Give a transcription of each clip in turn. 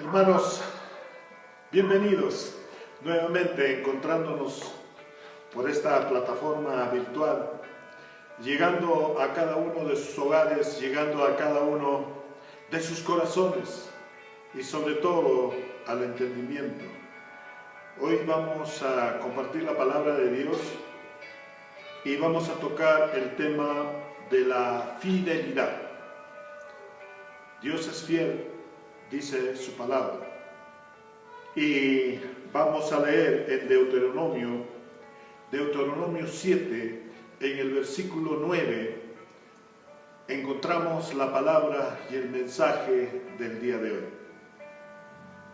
Hermanos, bienvenidos nuevamente encontrándonos por esta plataforma virtual, llegando a cada uno de sus hogares, llegando a cada uno de sus corazones y sobre todo al entendimiento. Hoy vamos a compartir la palabra de Dios y vamos a tocar el tema de la fidelidad. Dios es fiel, dice su palabra. Y vamos a leer en Deuteronomio 7, en el versículo 9, encontramos la palabra y el mensaje del día de hoy.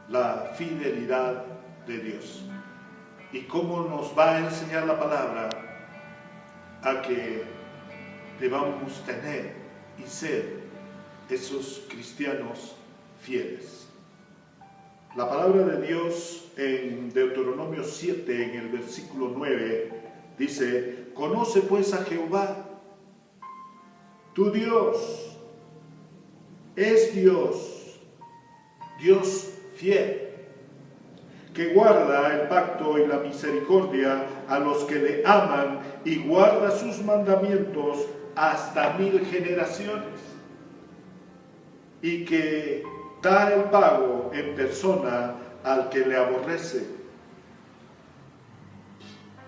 La fidelidad de Dios. Y cómo nos va a enseñar la palabra a que debamos tener y ser esos cristianos fieles. La palabra de Dios en Deuteronomio 7, en el versículo 9, dice: conoce pues a Jehová, tu Dios, es Dios, Dios fiel, que guarda el pacto y la misericordia a los que le aman y guarda sus mandamientos hasta 1000 generaciones, y que da el pago en persona al que le aborrece,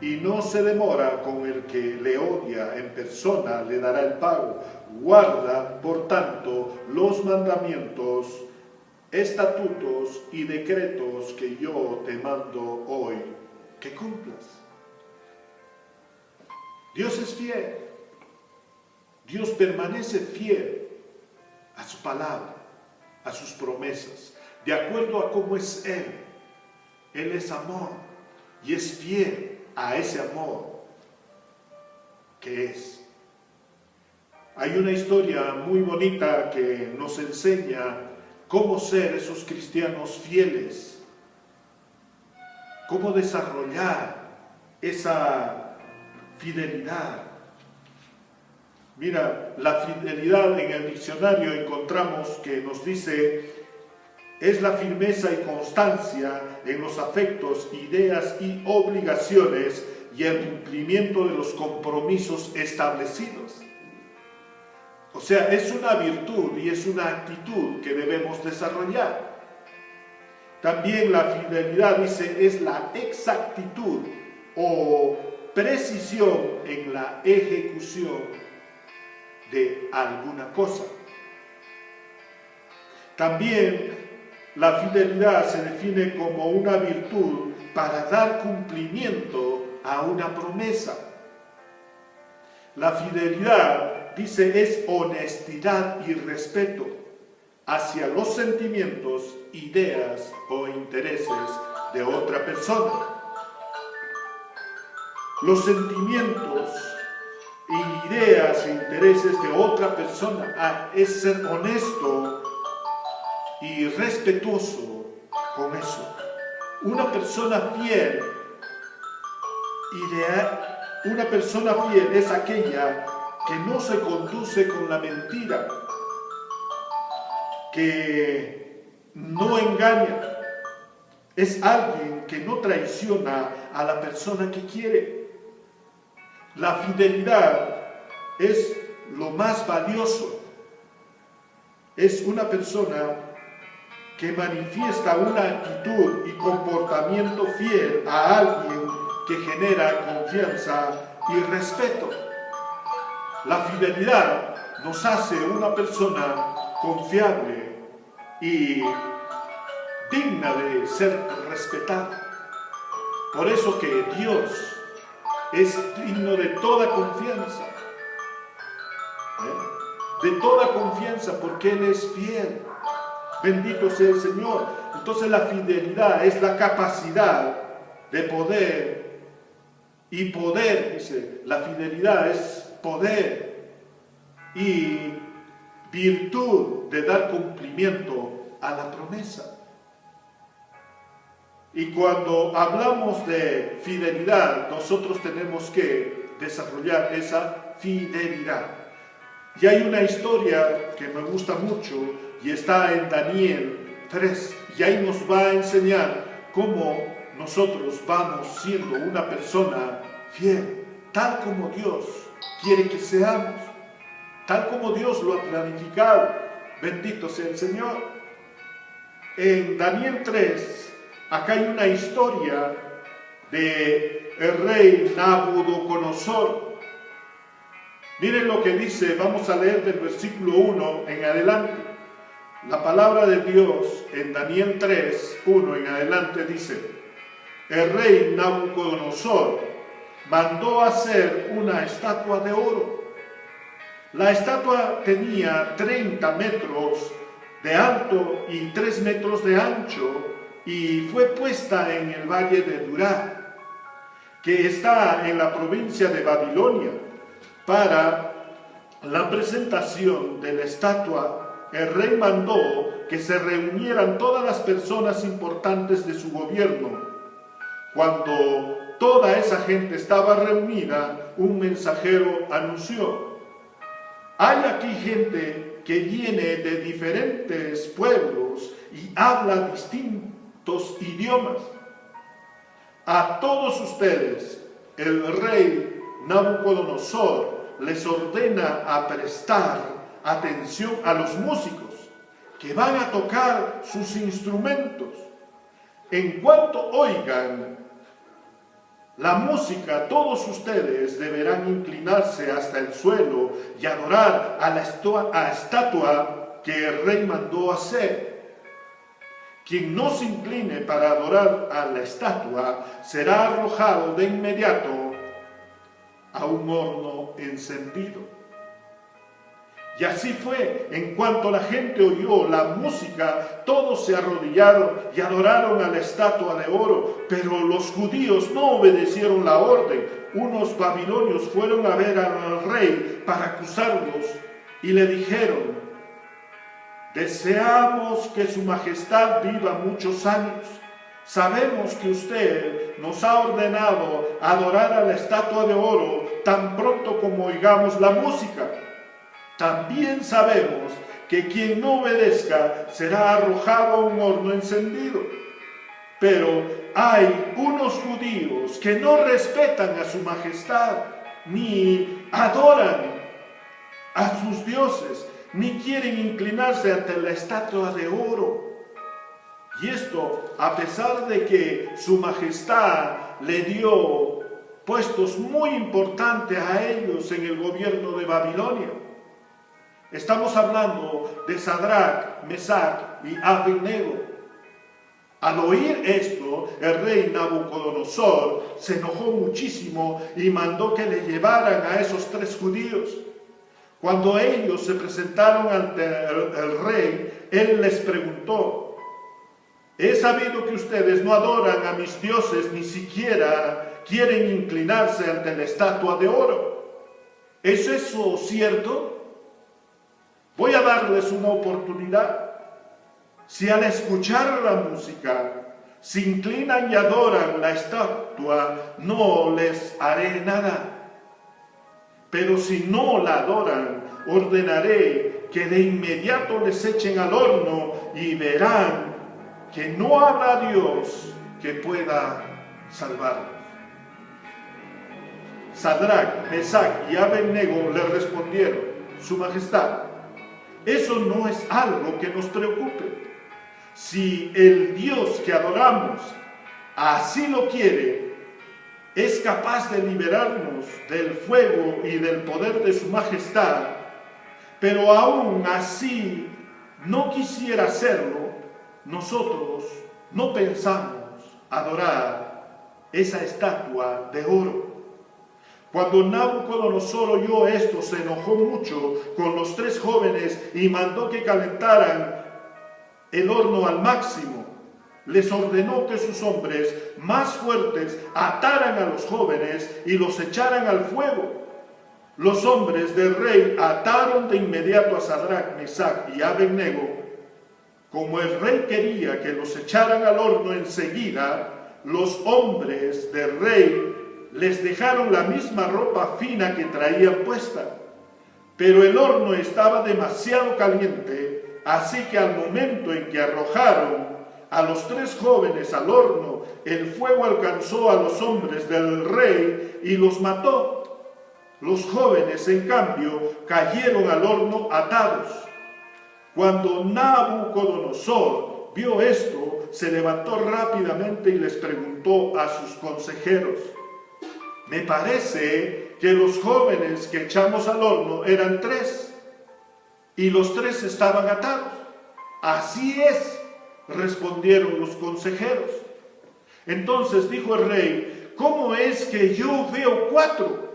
y no se demora con el que le odia, en persona le dará el pago. Guarda, por tanto, los mandamientos, estatutos y decretos que yo te mando hoy, que cumplas. Dios es fiel. Dios permanece fiel a su palabra, a sus promesas, de acuerdo a cómo es Él. Él es amor y es fiel a ese amor que es. Hay una historia muy bonita que nos enseña cómo ser esos cristianos fieles, cómo desarrollar esa fidelidad. Mira, la fidelidad en el diccionario encontramos que nos dice: es la firmeza y constancia en los afectos, ideas y obligaciones y el cumplimiento de los compromisos establecidos. O sea, es una virtud y es una actitud que debemos desarrollar. También la fidelidad, dice, es la exactitud o precisión en la ejecución de alguna cosa. También la fidelidad se define como una virtud para dar cumplimiento a una promesa. La fidelidad, dice, es honestidad y respeto hacia los sentimientos, ideas o intereses de otra persona. Los sentimientos, ideas e intereses de otra persona es ser honesto y respetuoso con eso. Una persona fiel es aquella que no se conduce con la mentira, que no engaña, es alguien que no traiciona a la persona que quiere. La fidelidad es lo más valioso. Es una persona que manifiesta una actitud y comportamiento fiel a alguien que genera confianza y respeto. La fidelidad nos hace una persona confiable y digna de ser respetada. Por eso que Dios es digno de toda confianza. De toda confianza, porque Él es fiel. Bendito sea el Señor. Entonces la fidelidad es la capacidad de poder. Y poder, dice, la fidelidad es poder y virtud de dar cumplimiento a la promesa. Y cuando hablamos de fidelidad, nosotros tenemos que desarrollar esa fidelidad. Y hay una historia que me gusta mucho y está en Daniel 3 Y ahí nos va a enseñar cómo nosotros vamos siendo una persona fiel, tal como Dios quiere que seamos, tal como Dios lo ha planificado. Bendito sea el Señor. En Daniel 3, acá hay una historia de el rey Nabucodonosor. Miren lo que dice, vamos a leer del versículo 1 en adelante. La palabra de Dios en Daniel 3, 1 en adelante dice: el rey Nabucodonosor mandó hacer una estatua de oro. La estatua tenía 30 metros de alto y 3 metros de ancho, y fue puesta en el valle de Dura, que está en la provincia de Babilonia. Para la presentación de la estatua, el rey mandó que se reunieran todas las personas importantes de su gobierno. Cuando toda esa gente estaba reunida, un mensajero anunció: hay aquí gente que viene de diferentes pueblos y habla distintos idiomas. A todos ustedes, el rey Nabucodonosor les ordena a prestar atención a los músicos que van a tocar sus instrumentos. En cuanto oigan la música, todos ustedes deberán inclinarse hasta el suelo y adorar a la estatua que el rey mandó hacer. Quien no se incline para adorar a la estatua será arrojado de inmediato a un horno encendido. Y así fue. En cuanto la gente oyó la música, todos se arrodillaron y adoraron a la estatua de oro. Pero los judíos no obedecieron la orden. Unos babilonios fueron a ver al rey para acusarlos y le dijeron: deseamos que su majestad viva muchos años. Sabemos que usted nos ha ordenado adorar a la estatua de oro tan pronto como oigamos la música. También sabemos que quien no obedezca será arrojado a un horno encendido. Pero hay unos judíos que no respetan a su majestad, ni adoran a sus dioses, ni quieren inclinarse ante la estatua de oro. Y esto a pesar de que su majestad le dio puestos muy importantes a ellos en el gobierno de Babilonia. Estamos hablando de Sadrach, Mesach y Abednego. Al oír esto, el rey Nabucodonosor se enojó muchísimo y mandó que le llevaran a esos 3 judíos. Cuando ellos se presentaron ante el rey, él les preguntó: he sabido que ustedes no adoran a mis dioses, ni siquiera quieren inclinarse ante la estatua de oro. ¿Es eso cierto? Voy a darles una oportunidad. Si al escuchar la música se inclinan y adoran la estatua, no les haré nada. Pero si no la adoran, ordenaré que de inmediato les echen al horno y verán que no habrá Dios que pueda salvarlos. Sadrach, Mesach y Abednego le respondieron: Su Majestad, eso no es algo que nos preocupe. Si el Dios que adoramos así lo quiere, es capaz de liberarnos del fuego y del poder de su majestad, pero aún así no quisiera hacerlo, nosotros no pensamos adorar esa estatua de oro. Cuando Nabucodonosor oyó esto, se enojó mucho con los 3 jóvenes y mandó que calentaran el horno al máximo. Les ordenó que sus hombres más fuertes ataran a los jóvenes y los echaran al fuego. Los hombres del rey ataron de inmediato a Sadrach, Mesach y Abednego. Como el rey quería que los echaran al horno enseguida, los hombres del rey les dejaron la misma ropa fina que traían puesta. Pero el horno estaba demasiado caliente, así que al momento en que arrojaron a los 3 jóvenes al horno, el fuego alcanzó a los hombres del rey y los mató. Los jóvenes, en cambio, cayeron al horno atados. Cuando Nabucodonosor vio esto, se levantó rápidamente y les preguntó a sus consejeros: me parece que los jóvenes que echamos al horno eran 3, y los 3 estaban atados. Así es, respondieron los consejeros. Entonces dijo el rey: ¿cómo es que yo veo 4?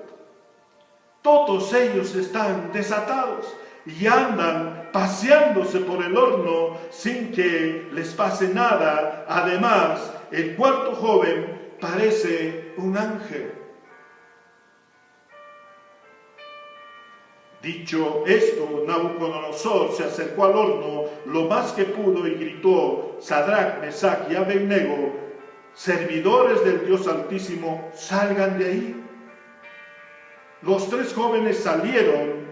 Todos ellos están desatados y andan paseándose por el horno sin que les pase nada. Además, el 4.º joven parece un ángel. Dicho esto, Nabucodonosor se acercó al horno lo más que pudo y gritó: Sadrach, Mesach y Abednego, servidores del Dios Altísimo, salgan de ahí. Los 3 jóvenes salieron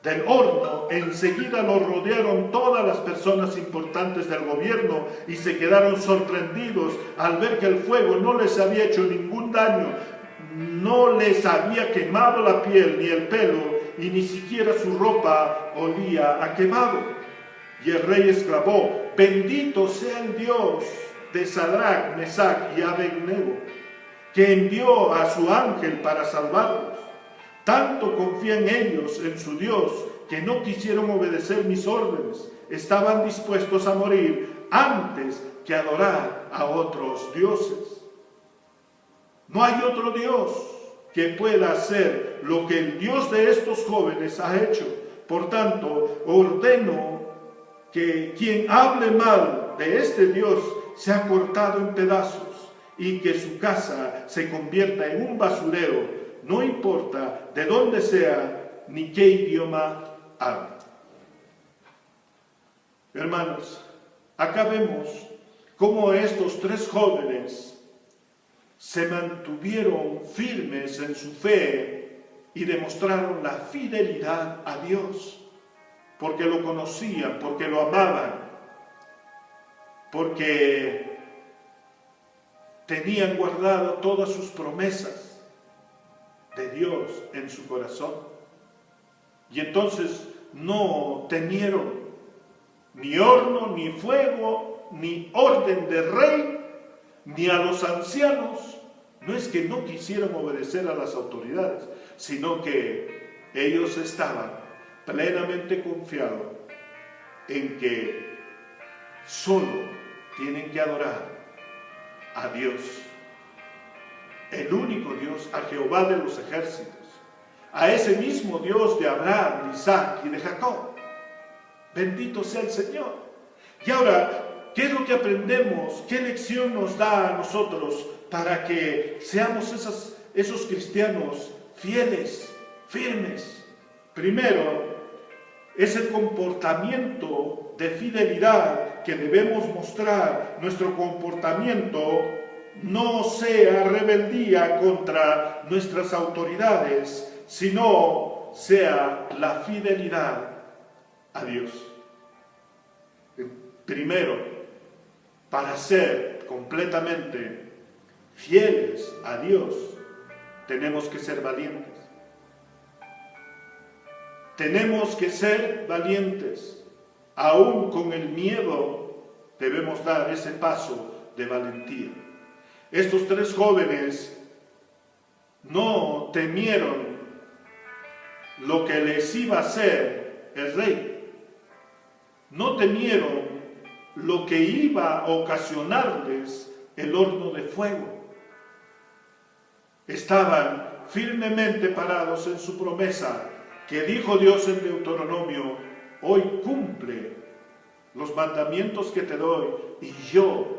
del horno. Enseguida los rodearon todas las personas importantes del gobierno y se quedaron sorprendidos al ver que el fuego no les había hecho ningún daño, no les había quemado la piel ni el pelo, y ni siquiera su ropa olía a quemado. Y el rey exclamó: bendito sea el Dios de Sadrach, Mesach y Abednego, que envió a su ángel para salvarlos. Tanto confían ellos en su Dios que no quisieron obedecer mis órdenes. Estaban dispuestos a morir antes que adorar a otros dioses. No hay otro Dios que pueda hacer lo que el Dios de estos jóvenes ha hecho. Por tanto, ordeno que quien hable mal de este Dios sea cortado en pedazos y que su casa se convierta en un basurero, no importa de dónde sea ni qué idioma hable. Hermanos, acá vemos cómo estos 3 jóvenes se mantuvieron firmes en su fe y demostraron la fidelidad a Dios, porque lo conocían, porque lo amaban, porque tenían guardado todas sus promesas de Dios en su corazón. Y entonces no temieron ni horno, ni fuego, ni orden de rey, ni a los ancianos. No es que no quisieran obedecer a las autoridades, sino que ellos estaban plenamente confiados en que solo tienen que adorar a Dios, el único Dios, a Jehová de los ejércitos, a ese mismo Dios de Abraham, de Isaac y de Jacob. Bendito sea el Señor. Y ahora, ¿qué es lo que aprendemos? ¿Qué lección nos da a nosotros para que seamos esos cristianos fieles, firmes? Primero, es el comportamiento de fidelidad que debemos mostrar. Nuestro comportamiento no sea rebeldía contra nuestras autoridades, sino sea la fidelidad a Dios. Primero, para ser completamente fieles a Dios, tenemos que ser valientes. Tenemos que ser valientes. Aún con el miedo debemos dar ese paso de valentía. Estos 3 jóvenes no temieron lo que les iba a hacer el rey. No temieron lo que iba a ocasionarles el horno de fuego. Estaban firmemente parados en su promesa que dijo Dios en Deuteronomio: hoy cumple los mandamientos que te doy y yo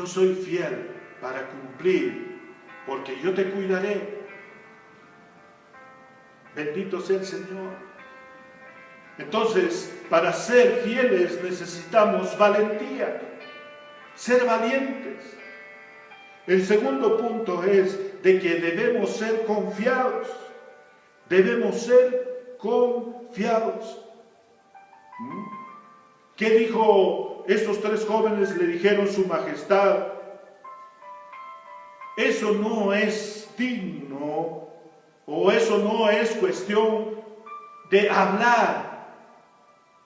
soy fiel para cumplir, porque yo te cuidaré. Bendito sea el Señor. Entonces, para ser fieles necesitamos valentía, ser valientes. El segundo punto es de que debemos ser confiados. Debemos ser confiados. ¿Qué dijo estos tres jóvenes le dijeron: Su Majestad, eso no es digno, o eso no es cuestión de hablar,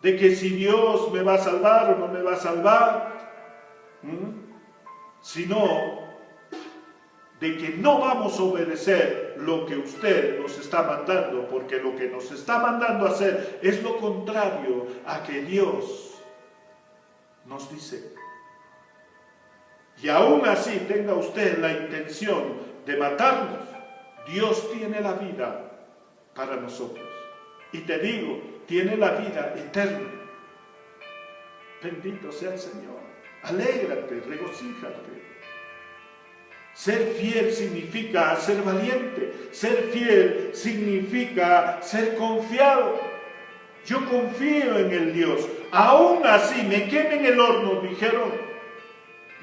de que si Dios me va a salvar o no me va a salvar, sino de que no vamos a obedecer lo que usted nos está mandando, porque lo que nos está mandando a hacer es lo contrario a que Dios nos dice. Y aún así tenga usted la intención de matarnos, Dios tiene la vida para nosotros. Y te digo, tiene la vida eterna. Bendito sea el Señor. Alégrate, regocíjate. Ser fiel significa ser valiente. Ser fiel significa ser confiado. Yo confío en el Dios. Aún así me queme en el horno, dijeron.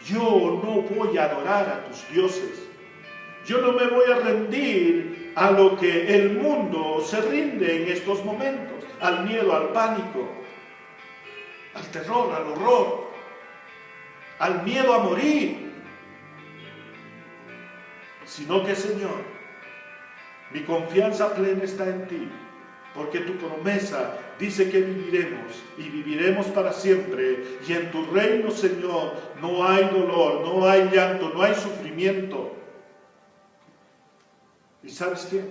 Yo no voy a adorar a tus dioses. Yo no me voy a rendir a lo que el mundo se rinde en estos momentos. Al miedo, al pánico, al terror, al horror, al miedo a morir. Sino que, Señor, mi confianza plena está en ti, porque tu promesa dice que viviremos y viviremos para siempre. Y en tu reino, Señor, no hay dolor, no hay llanto, no hay sufrimiento. ¿Y sabes qué?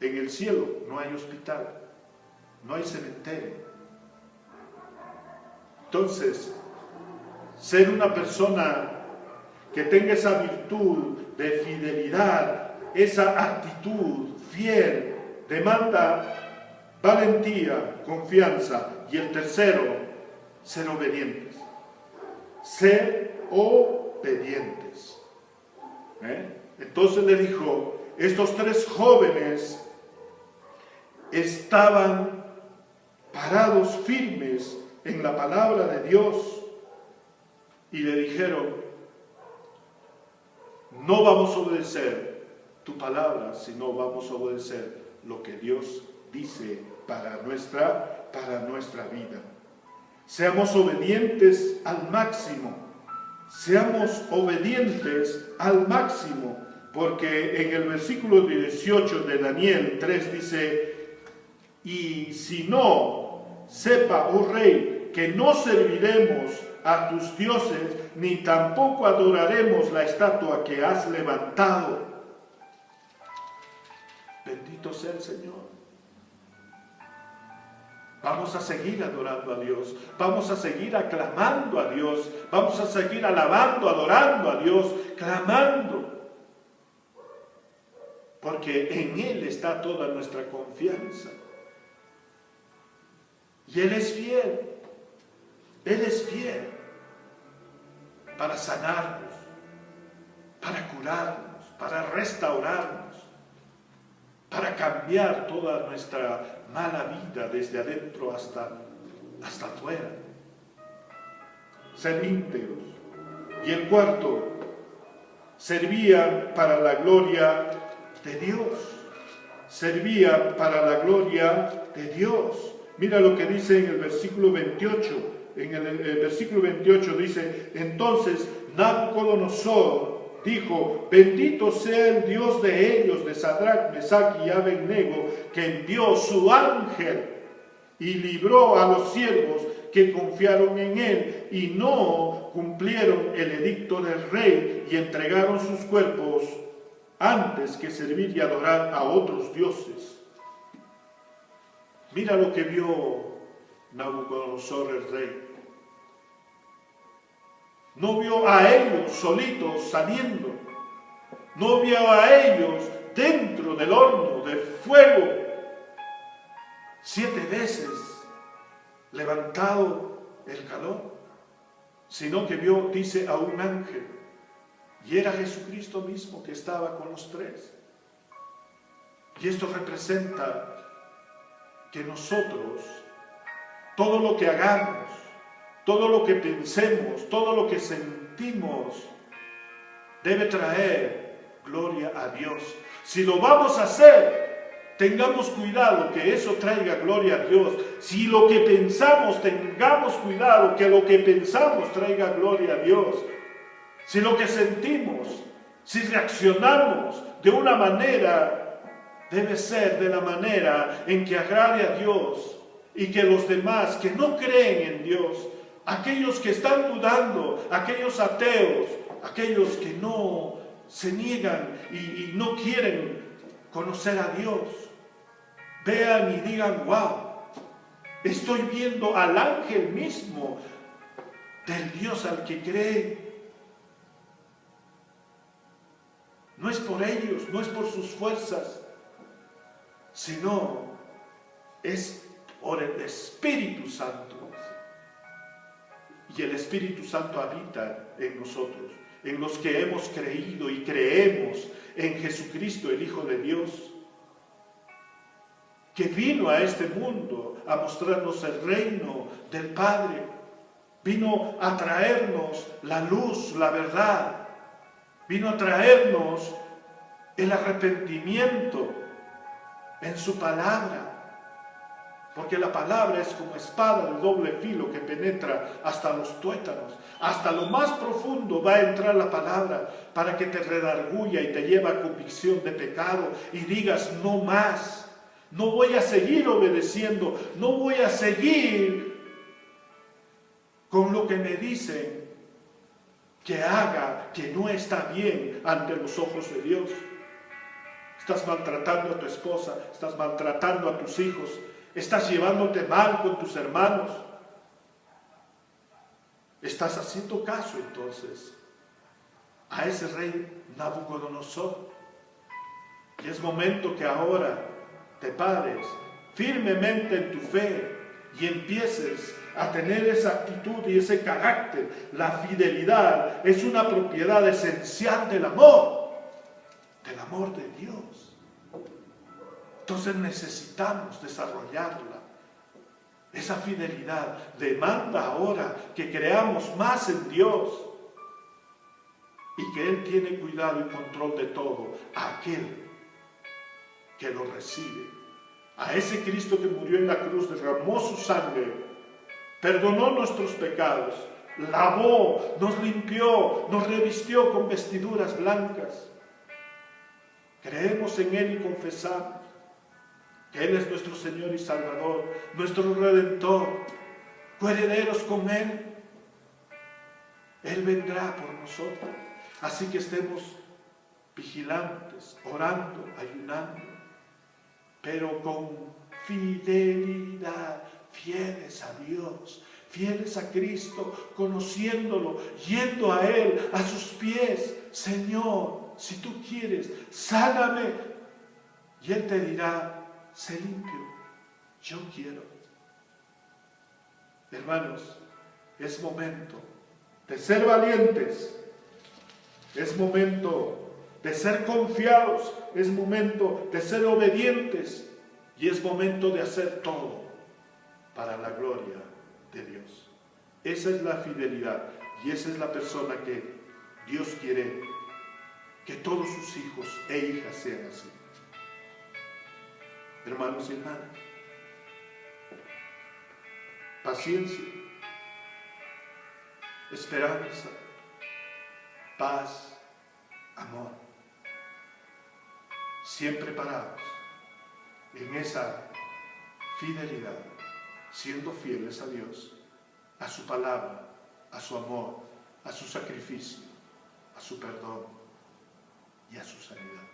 En el cielo no hay hospital, no hay cementerio. Entonces, ser una persona que tenga esa virtud de fidelidad, esa actitud fiel, demanda valentía, confianza. Y el tercero, ser obedientes. Ser obedientes. Entonces le dijo, estos tres jóvenes estaban parados firmes en la palabra de Dios y le dijeron: no vamos a obedecer tu palabra, sino vamos a obedecer lo que Dios dice para nuestra vida. Seamos obedientes al máximo. Seamos obedientes al máximo. Porque en el versículo 18 de Daniel 3 dice: y si no, sepa, oh rey, que no serviremos a tus dioses, ni tampoco adoraremos la estatua que has levantado. Bendito sea el Señor. Vamos a seguir adorando a Dios, vamos a seguir aclamando a Dios, vamos a seguir alabando, adorando a Dios, clamando. Porque en Él está toda nuestra confianza. Y Él es fiel. Él es fiel para sanarnos, para curarnos, para restaurarnos, para cambiar toda nuestra mala vida desde adentro hasta afuera. Ser íntegros. Y el cuarto, servían para la gloria de Dios. Servía para la gloria de Dios. Mira lo que dice en el versículo 28. En el versículo 28 dice: entonces Nabucodonosor dijo: bendito sea el Dios de ellos, de Sadrach, Mesach y Abednego, que envió su ángel y libró a los siervos que confiaron en él y no cumplieron el edicto del rey y entregaron sus cuerpos antes que servir y adorar a otros dioses. Mira lo que vio Nabucodonosor el rey. No vio a ellos solitos saliendo. No vio a ellos dentro del horno de fuego 7 veces levantado el calor, sino que vio, dice, a un ángel. Y era Jesucristo mismo que estaba con los tres. Y esto representa que nosotros, todo lo que hagamos, todo lo que pensemos, todo lo que sentimos, debe traer gloria a Dios. Si lo vamos a hacer, Tengamos cuidado que eso traiga gloria a Dios. Si lo que pensamos, tengamos cuidado que lo que pensamos traiga gloria a Dios. Si lo que sentimos, si reaccionamos de una manera, debe ser de la manera en que agrade a Dios y que los demás que no creen en Dios, aquellos que están dudando, aquellos ateos, aquellos que no se niegan y no quieren conocer a Dios, vean y digan, wow, estoy viendo al ángel mismo del Dios al que cree. No es por ellos, no es por sus fuerzas, sino es por el Espíritu Santo. Y el Espíritu Santo habita en nosotros, en los que hemos creído y creemos en Jesucristo, el Hijo de Dios, que vino a este mundo a mostrarnos el reino del Padre, vino a traernos la luz, la verdad, vino a traernos el arrepentimiento en su palabra, porque la palabra es como espada de doble filo que penetra hasta los tuétanos, hasta lo más profundo va a entrar la palabra para que te redarguya y te lleve a convicción de pecado y digas no más. No voy a seguir obedeciendo, no voy a seguir con lo que me dicen que haga, que no está bien ante los ojos de Dios. Estás maltratando a tu esposa, estás maltratando a tus hijos, estás llevándote mal con tus hermanos. Estás haciendo caso entonces a ese rey Nabucodonosor. Y es momento que ahora te pares firmemente en tu fe y empieces a tener esa actitud y ese carácter. La fidelidad es una propiedad esencial del amor de Dios. Entonces necesitamos desarrollarla. Esa fidelidad demanda ahora que creamos más en Dios y que Él tiene cuidado y control de todo, a aquel que lo recibe, a ese Cristo que murió en la cruz, derramó su sangre, perdonó nuestros pecados, lavó, nos limpió, nos revistió con vestiduras blancas. Creemos en Él y confesamos que Él es nuestro Señor y Salvador, nuestro Redentor, coherederos con Él. Él vendrá por nosotros. Así que estemos vigilantes, orando, ayunando, pero con fidelidad, fieles a Dios, fieles a Cristo, conociéndolo, yendo a Él, a sus pies. Señor, si tú quieres, sáname. Y Él te dirá, sé limpio, yo quiero. Hermanos, es momento de ser valientes, es momento de ser confiados, es momento de ser obedientes y es momento de hacer todo para la gloria de Dios. Esa es la fidelidad y esa es la persona que Dios quiere que todos sus hijos e hijas sean así. Hermanos y hermanas, paciencia, esperanza, paz, amor, siempre parados en esa fidelidad, siendo fieles a Dios, a su palabra, a su amor, a su sacrificio, a su perdón y a su sanidad.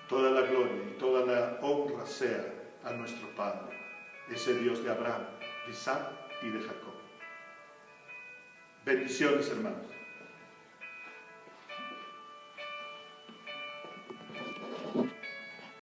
Toda la gloria y toda la honra sea a nuestro Padre, ese Dios de Abraham, de Isaac y de Jacob. Bendiciones, hermanos.